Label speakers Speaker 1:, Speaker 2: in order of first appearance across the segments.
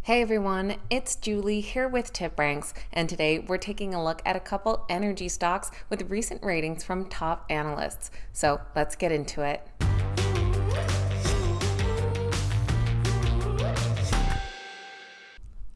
Speaker 1: Hey everyone, it's Julie here with TipRanks, and today we're taking a look at a couple energy stocks with recent ratings from top analysts. So let's get into it.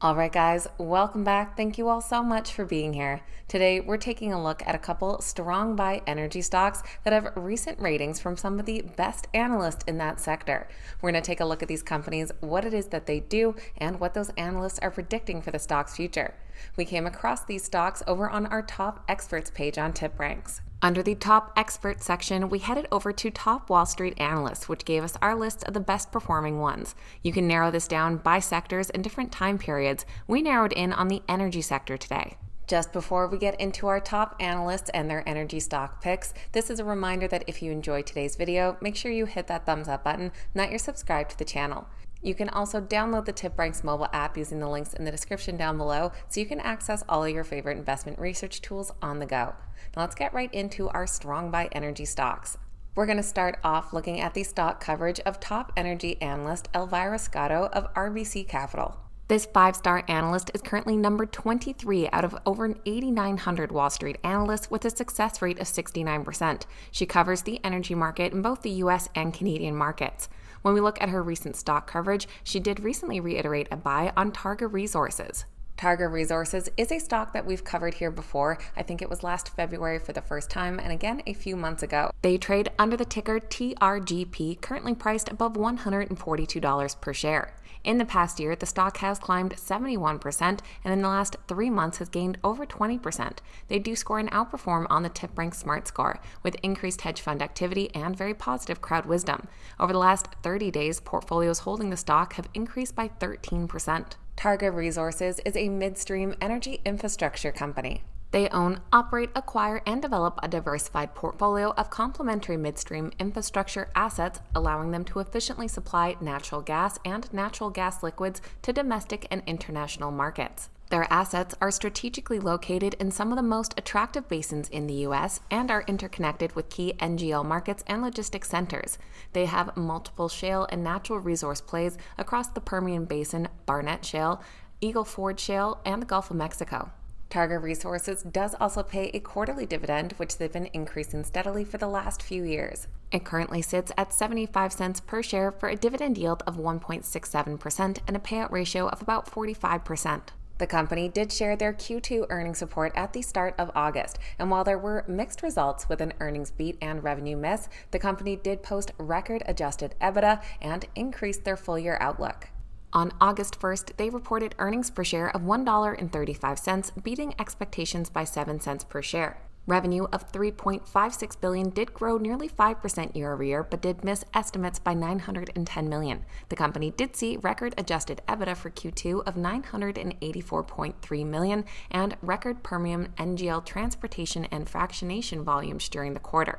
Speaker 1: Alright guys, welcome back. Thank you all so much for being here. Today we're taking a look at a couple strong buy energy stocks that have recent ratings from some of the best analysts in that sector. We're going to take a look at these companies, what it is that they do, and what those analysts are predicting for the stock's future. We came across these stocks over on our top experts page on TipRanks. Under the top experts section, we headed over to Top Wall Street Analysts, which gave us our list of the best performing ones. You can narrow this down by sectors and different time periods. We narrowed in on the energy sector today. Just before we get into our top analysts and their energy stock picks, this is a reminder that if you enjoyed today's video, make sure you hit that thumbs up button, not you're subscribed to the channel. You can also download the TipRanks mobile app using the links in the description down below so you can access all of your favorite investment research tools on the go. Now let's get right into our strong buy energy stocks. We're going to start off looking at the stock coverage of top energy analyst Elvira Scotto of RBC Capital. This 5-star analyst is currently number 23 out of over 8,900 Wall Street analysts with a success rate of 69%. She covers the energy market in both the US and Canadian markets. When we look at her recent stock coverage, she did recently reiterate a buy on Targa Resources. Targa Resources is a stock that we've covered here before. I think it was last February for the first time and again a few months ago. They trade under the ticker TRGP, currently priced above $142 per share. In the past year, the stock has climbed 71% and in the last 3 months has gained over 20%. They do score an outperform on the TipRanks Smart Score with increased hedge fund activity and very positive crowd wisdom. Over the last 30 days, portfolios holding the stock have increased by 13%. Targa Resources is a midstream energy infrastructure company. They own, operate, acquire, and develop a diversified portfolio of complementary midstream infrastructure assets, allowing them to efficiently supply natural gas and natural gas liquids to domestic and international markets. Their assets are strategically located in some of the most attractive basins in the U.S. and are interconnected with key NGL markets and logistics centers. They have multiple shale and natural resource plays across the Permian Basin, Barnett Shale, Eagle Ford Shale, and the Gulf of Mexico. Targa Resources does also pay a quarterly dividend, which they've been increasing steadily for the last few years. It currently sits at 75 cents per share for a dividend yield of 1.67% and a payout ratio of about 45%. The company did share their Q2 earnings report at the start of August, and while there were mixed results with an earnings beat and revenue miss, the company did post record adjusted EBITDA and increased their full-year outlook. On August 1st, they reported earnings per share of $1.35, beating expectations by 7 cents per share. Revenue of $3.56 billion did grow nearly 5% year-over-year, but did miss estimates by $910 million. The company did see record adjusted EBITDA for Q2 of $984.3 million and record Permian NGL transportation and fractionation volumes during the quarter.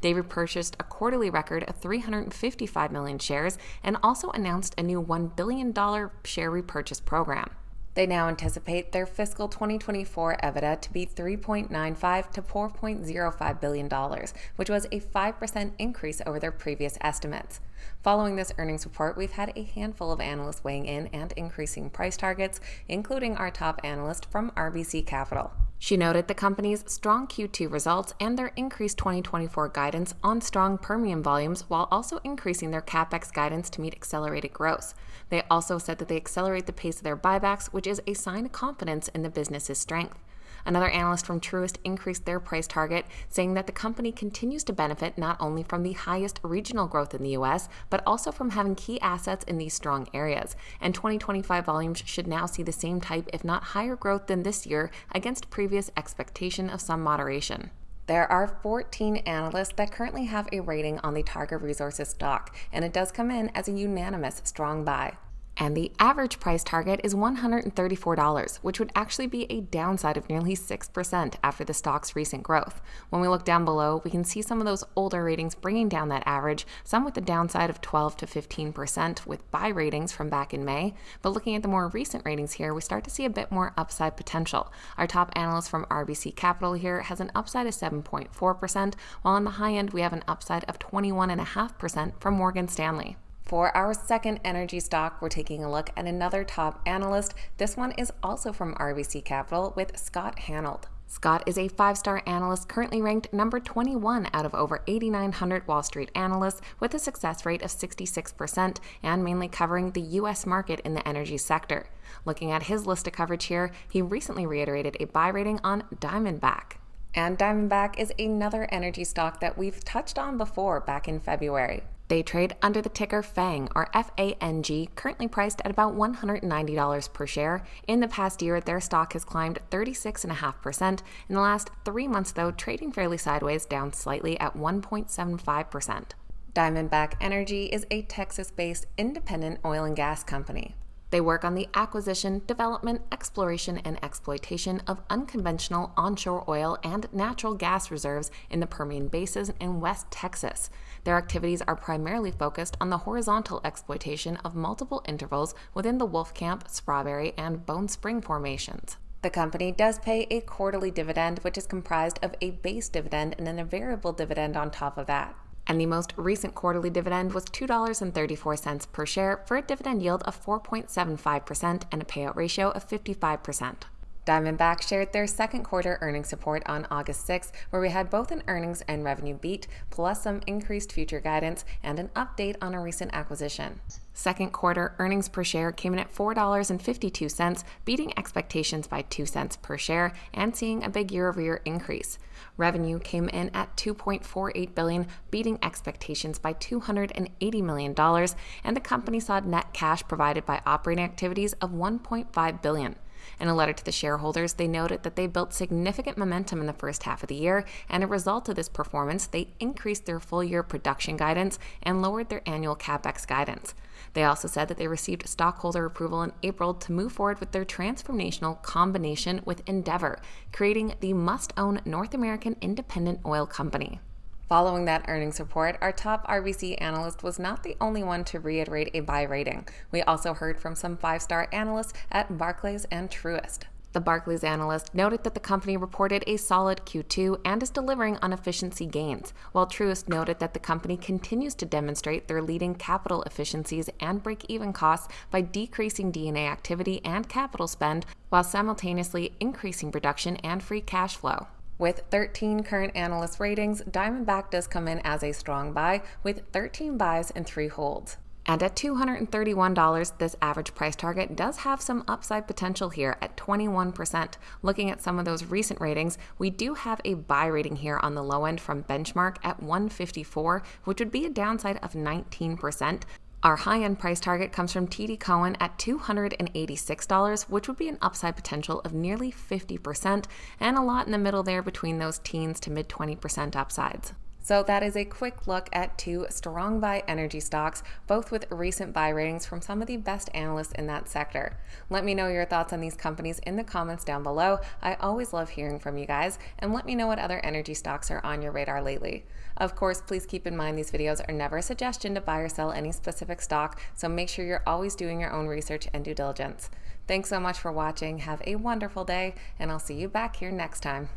Speaker 1: They repurchased a quarterly record of 355 million shares and also announced a new $1 billion share repurchase program. They now anticipate their fiscal 2024 EBITDA to be $3.95 to $4.05 billion, which was a 5% increase over their previous estimates. Following this earnings report, we've had a handful of analysts weighing in and increasing price targets, including our top analyst from RBC Capital. She noted the company's strong Q2 results and their increased 2024 guidance on strong Permian volumes while also increasing their CapEx guidance to meet accelerated growth. They also said that they accelerate the pace of their buybacks, which is a sign of confidence in the business's strength. Another analyst from Truist increased their price target, saying that the company continues to benefit not only from the highest regional growth in the U.S., but also from having key assets in these strong areas. And 2025 volumes should now see the same type, if not higher growth than this year, against previous expectation of some moderation. There are 14 analysts that currently have a rating on the Targa Resources stock, and it does come in as a unanimous strong buy. And the average price target is $134, which would actually be a downside of nearly 6% after the stock's recent growth. When we look down below, we can see some of those older ratings bringing down that average, some with a downside of 12 to 15% with buy ratings from back in May. But looking at the more recent ratings here, we start to see a bit more upside potential. Our top analyst from RBC Capital here has an upside of 7.4%, while on the high end we have an upside of 21.5% from Morgan Stanley. For our second energy stock, we're taking a look at another top analyst. This one is also from RBC Capital with Scott Hanold. Scott is a 5-star analyst currently ranked number 21 out of over 8,900 Wall Street analysts with a success rate of 66% and mainly covering the U.S. market in the energy sector. Looking at his list of coverage here, he recently reiterated a buy rating on Diamondback. And Diamondback is another energy stock that we've touched on before back in February. They trade under the ticker FANG, or FANG, currently priced at about $190 per share. In the past year, their stock has climbed 36.5%. In the last 3 months, though, trading fairly sideways, down slightly at 1.75%. Diamondback Energy is a Texas-based independent oil and gas company. They work on the acquisition, development, exploration, and exploitation of unconventional onshore oil and natural gas reserves in the Permian Basin in West Texas. Their activities are primarily focused on the horizontal exploitation of multiple intervals within the Wolfcamp, Strawberry, and Bone Spring formations. The company does pay a quarterly dividend, which is comprised of a base dividend and then a variable dividend on top of that. And the most recent quarterly dividend was $2.34 per share for a dividend yield of 4.75% and a payout ratio of 55%. Diamondback shared their second quarter earnings report on August 6th, where we had both an earnings and revenue beat, plus some increased future guidance and an update on a recent acquisition. Second quarter earnings per share came in at $4.52, beating expectations by 2 cents per share and seeing a big year-over-year increase. Revenue came in at $2.48 billion, beating expectations by $280 million, and the company saw net cash provided by operating activities of $1.5 billion. In a letter to the shareholders, they noted that they built significant momentum in the first half of the year, and as a result of this performance, they increased their full-year production guidance and lowered their annual CapEx guidance. They also said that they received stockholder approval in April to move forward with their transformational combination with Endeavor, creating the must-own North American independent oil company. Following that earnings report, our top RBC analyst was not the only one to reiterate a buy rating. We also heard from some 5-star analysts at Barclays and Truist. The Barclays analyst noted that the company reported a solid Q2 and is delivering on efficiency gains, while Truist noted that the company continues to demonstrate their leading capital efficiencies and break-even costs by decreasing D&A activity and capital spend while simultaneously increasing production and free cash flow. With 13 current analyst ratings, Diamondback does come in as a strong buy with 13 buys and 3 holds. And at $231, this average price target does have some upside potential here at 21%. Looking at some of those recent ratings, we do have a buy rating here on the low end from Benchmark at 154, which would be a downside of 19%. Our high-end price target comes from TD Cowen at $286, which would be an upside potential of nearly 50%, and a lot in the middle there between those teens to mid-20% upsides. So that is a quick look at 2 strong buy energy stocks, both with recent buy ratings from some of the best analysts in that sector. Let me know your thoughts on these companies in the comments down below. I always love hearing from you guys, and let me know what other energy stocks are on your radar lately. Of course, please keep in mind these videos are never a suggestion to buy or sell any specific stock, so make sure you're always doing your own research and due diligence. Thanks so much for watching. Have a wonderful day, and I'll see you back here next time.